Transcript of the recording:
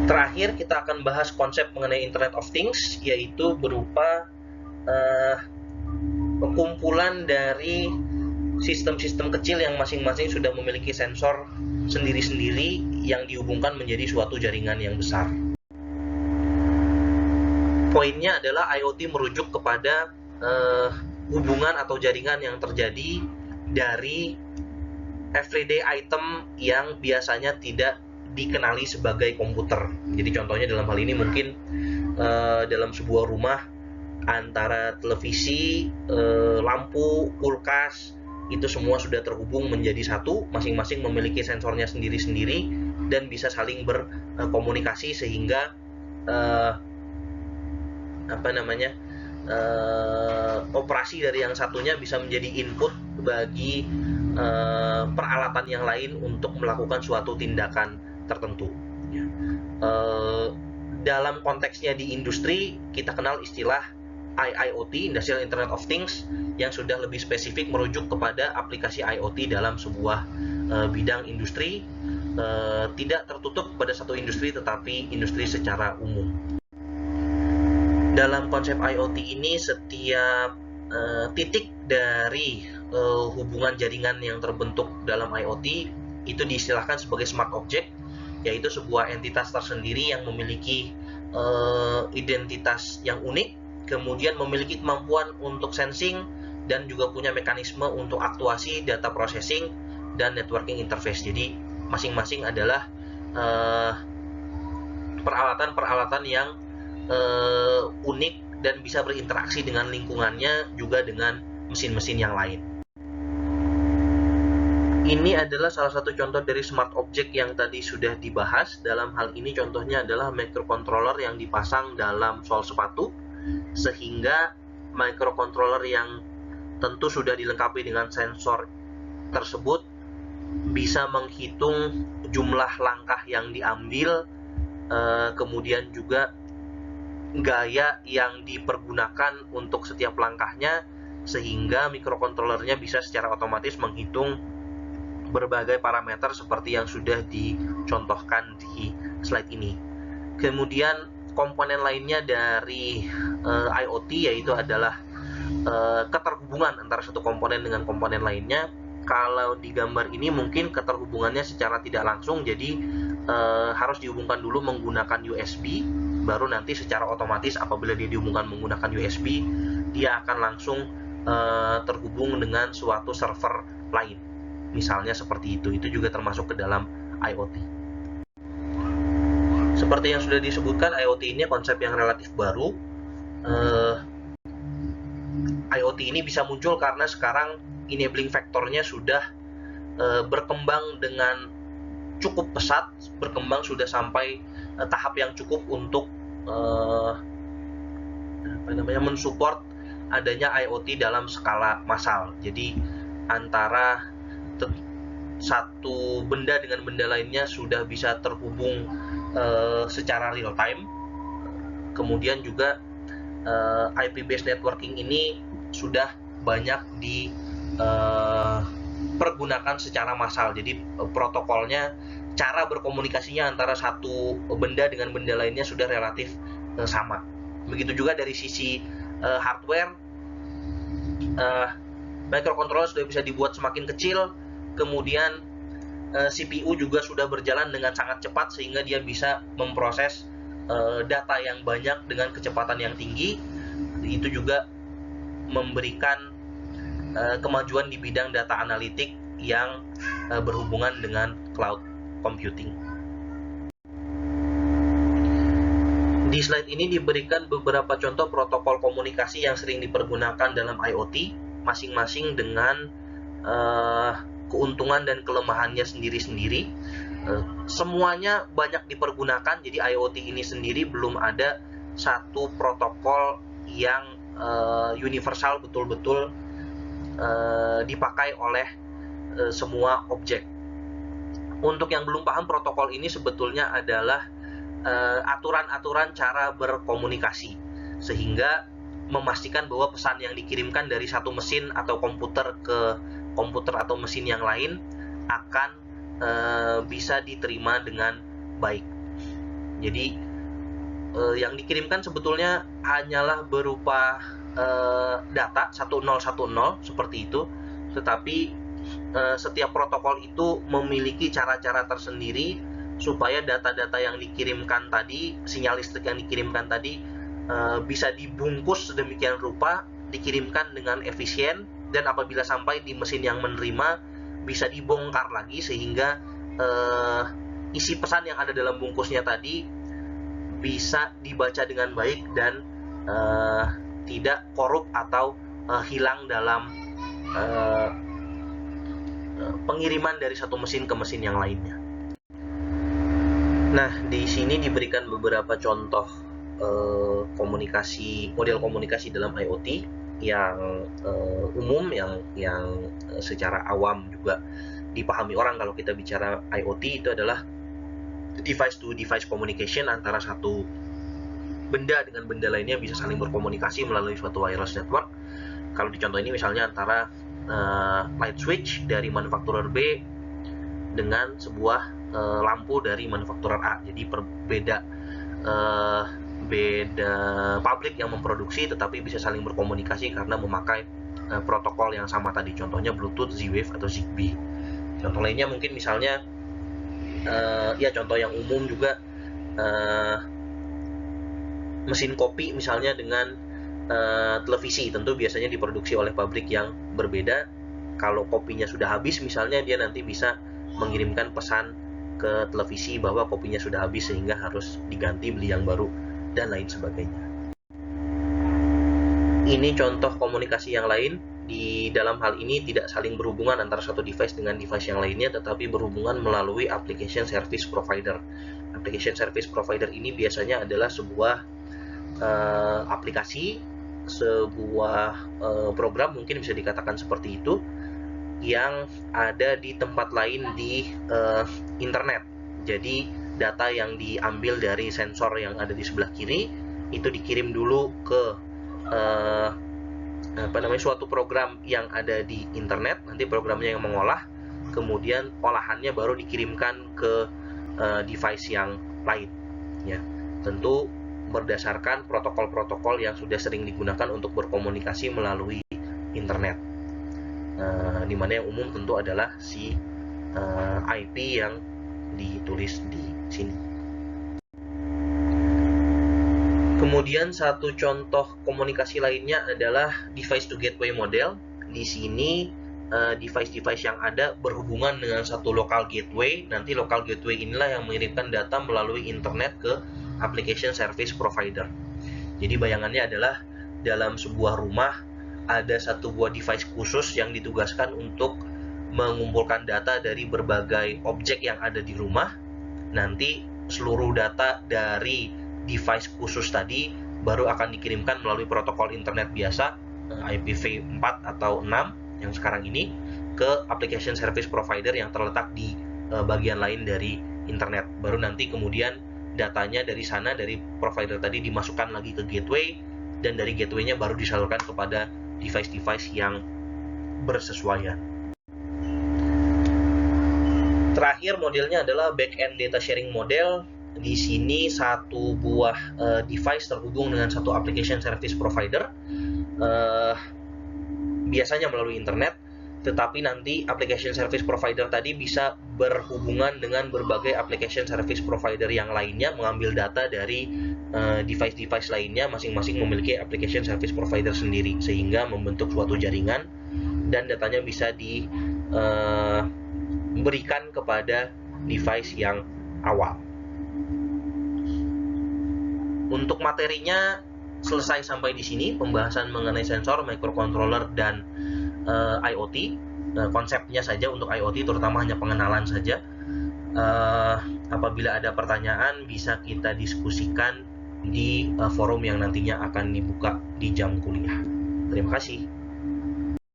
Terakhir kita akan bahas konsep mengenai Internet of Things, yaitu berupa kumpulan dari sistem-sistem kecil yang masing-masing sudah memiliki sensor sendiri-sendiri yang dihubungkan menjadi suatu jaringan yang besar. Poinnya adalah IoT merujuk kepada hubungan atau jaringan yang terjadi dari everyday item yang biasanya tidak dikenali sebagai komputer. Jadi contohnya dalam hal ini mungkin dalam sebuah rumah antara televisi, lampu, kulkas, itu semua sudah terhubung menjadi satu, masing-masing memiliki sensornya sendiri-sendiri dan bisa saling berkomunikasi sehingga operasi dari yang satunya bisa menjadi input bagi peralatan yang lain untuk melakukan suatu tindakan tertentu. Dalam konteksnya di industri, kita kenal istilah IIoT, Industrial Internet of Things, yang sudah lebih spesifik merujuk kepada aplikasi IoT dalam sebuah bidang industri, tidak tertutup pada satu industri tetapi industri secara umum. Dalam konsep IoT ini, setiap titik dari hubungan jaringan yang terbentuk dalam IoT itu diistilahkan sebagai smart object, yaitu sebuah entitas tersendiri yang memiliki identitas yang unik, kemudian memiliki kemampuan untuk sensing dan juga punya mekanisme untuk aktuasi, data processing, dan networking interface. Jadi masing-masing adalah peralatan-peralatan yang unik dan bisa berinteraksi dengan lingkungannya, juga dengan mesin-mesin yang lain. Ini adalah salah satu contoh dari smart object yang tadi sudah dibahas. Dalam hal ini contohnya adalah microcontroller yang dipasang dalam sol sepatu, sehingga microcontroller yang tentu sudah dilengkapi dengan sensor tersebut bisa menghitung jumlah langkah yang diambil, kemudian juga gaya yang dipergunakan untuk setiap langkahnya, sehingga microcontrollernya bisa secara otomatis menghitung berbagai parameter seperti yang sudah dicontohkan di slide ini. Kemudian komponen lainnya dari IoT yaitu adalah keterhubungan antara satu komponen dengan komponen lainnya. Kalau di gambar ini mungkin keterhubungannya secara tidak langsung, jadi harus dihubungkan dulu menggunakan USB, baru nanti secara otomatis apabila dia dihubungkan menggunakan USB, dia akan langsung terhubung dengan suatu server lain. Misalnya seperti itu juga termasuk ke dalam IoT. Seperti yang sudah disebutkan, IoT ini konsep yang relatif baru. IoT ini bisa muncul karena sekarang enabling factor-nya sudah berkembang dengan cukup pesat, berkembang sudah sampai tahap yang cukup untuk mensupport adanya IoT dalam skala massal. Jadi antara satu benda dengan benda lainnya sudah bisa terhubung secara real time. Kemudian juga IP based networking ini sudah banyak dipergunakan secara massal. Jadi protokolnya, cara berkomunikasinya antara satu benda dengan benda lainnya sudah relatif sama. Begitu juga dari sisi hardware, microcontroller sudah bisa dibuat semakin kecil, kemudian CPU juga sudah berjalan dengan sangat cepat sehingga dia bisa memproses data yang banyak dengan kecepatan yang tinggi. Itu juga memberikan kemajuan di bidang data analitik yang berhubungan dengan cloud computing. Di slide ini diberikan beberapa contoh protokol komunikasi yang sering dipergunakan dalam IoT, masing-masing dengan keuntungan dan kelemahannya sendiri-sendiri. Semuanya banyak dipergunakan, jadi IoT ini sendiri belum ada satu protokol yang universal betul-betul dipakai oleh semua objek. Untuk yang belum paham, protokol ini sebetulnya adalah aturan-aturan cara berkomunikasi, sehingga memastikan bahwa pesan yang dikirimkan dari satu mesin atau komputer ke komputer atau mesin yang lain akan bisa diterima dengan baik. Jadi yang dikirimkan sebetulnya hanyalah berupa data 1010 seperti itu, tetapi setiap protokol itu memiliki cara-cara tersendiri supaya data-data yang dikirimkan tadi, sinyal listrik yang dikirimkan tadi bisa dibungkus sedemikian rupa, dikirimkan dengan efisien, dan apabila sampai di mesin yang menerima bisa dibongkar lagi sehingga isi pesan yang ada dalam bungkusnya tadi bisa dibaca dengan baik dan tidak korup atau hilang dalam pengiriman dari satu mesin ke mesin yang lainnya. Nah, di sini diberikan beberapa contoh model komunikasi dalam IoT yang umum, yang secara awam juga dipahami orang kalau kita bicara IoT. Itu adalah device to device communication, antara satu benda dengan benda lainnya bisa saling berkomunikasi melalui suatu wireless network. Kalau di contoh ini misalnya antara light switch dari manufakturer B dengan sebuah lampu dari manufakturer A. Jadi beda pabrik yang memproduksi, tetapi bisa saling berkomunikasi karena memakai protokol yang sama tadi. Contohnya Bluetooth, Z-Wave, atau Zigbee. Contoh lainnya mungkin misalnya contoh yang umum juga mesin kopi misalnya dengan televisi. Tentu biasanya diproduksi oleh pabrik yang berbeda. Kalau kopinya sudah habis misalnya, dia nanti bisa mengirimkan pesan ke televisi bahwa kopinya sudah habis sehingga harus diganti, beli yang baru, dan lain sebagainya. Ini contoh komunikasi yang lain. Di dalam hal ini tidak saling berhubungan antara satu device dengan device yang lainnya, tetapi berhubungan melalui application service provider. Application service provider ini biasanya adalah sebuah aplikasi, sebuah program, mungkin bisa dikatakan seperti itu, yang ada di tempat lain di internet. Jadi data yang diambil dari sensor yang ada di sebelah kiri itu dikirim dulu ke suatu program yang ada di internet. Nanti programnya yang mengolah, kemudian olahannya baru dikirimkan ke device yang lain. Ya, tentu berdasarkan protokol-protokol yang sudah sering digunakan untuk berkomunikasi melalui internet. Dimana yang umum tentu adalah si IP yang ditulis di sini. Kemudian satu contoh komunikasi lainnya adalah device to gateway model. Di sini device-device yang ada berhubungan dengan satu local gateway. Nanti local gateway inilah yang mengirimkan data melalui internet ke application service provider. Jadi bayangannya adalah dalam sebuah rumah ada satu buah device khusus yang ditugaskan untuk mengumpulkan data dari berbagai objek yang ada di rumah. Nanti seluruh data dari device khusus tadi baru akan dikirimkan melalui protokol internet biasa IPv4 atau 6 yang sekarang ini ke application service provider yang terletak di bagian lain dari internet. Baru nanti kemudian datanya dari sana, dari provider tadi, dimasukkan lagi ke gateway, dan dari gateway-nya baru disalurkan kepada device-device yang bersesuaian. Terakhir modelnya adalah back-end data sharing model. Di sini satu buah device terhubung dengan satu application service provider, biasanya melalui internet, tetapi nanti application service provider tadi bisa berhubungan dengan berbagai application service provider yang lainnya, mengambil data dari device-device lainnya, masing-masing memiliki application service provider sendiri, sehingga membentuk suatu jaringan dan datanya bisa diberikan kepada device yang awal. Untuk materinya selesai sampai di sini, pembahasan mengenai sensor, microcontroller, dan IoT. Konsepnya saja untuk IoT, terutama hanya pengenalan saja. Apabila ada pertanyaan bisa kita diskusikan di forum yang nantinya akan dibuka di jam kuliah. Terima kasih.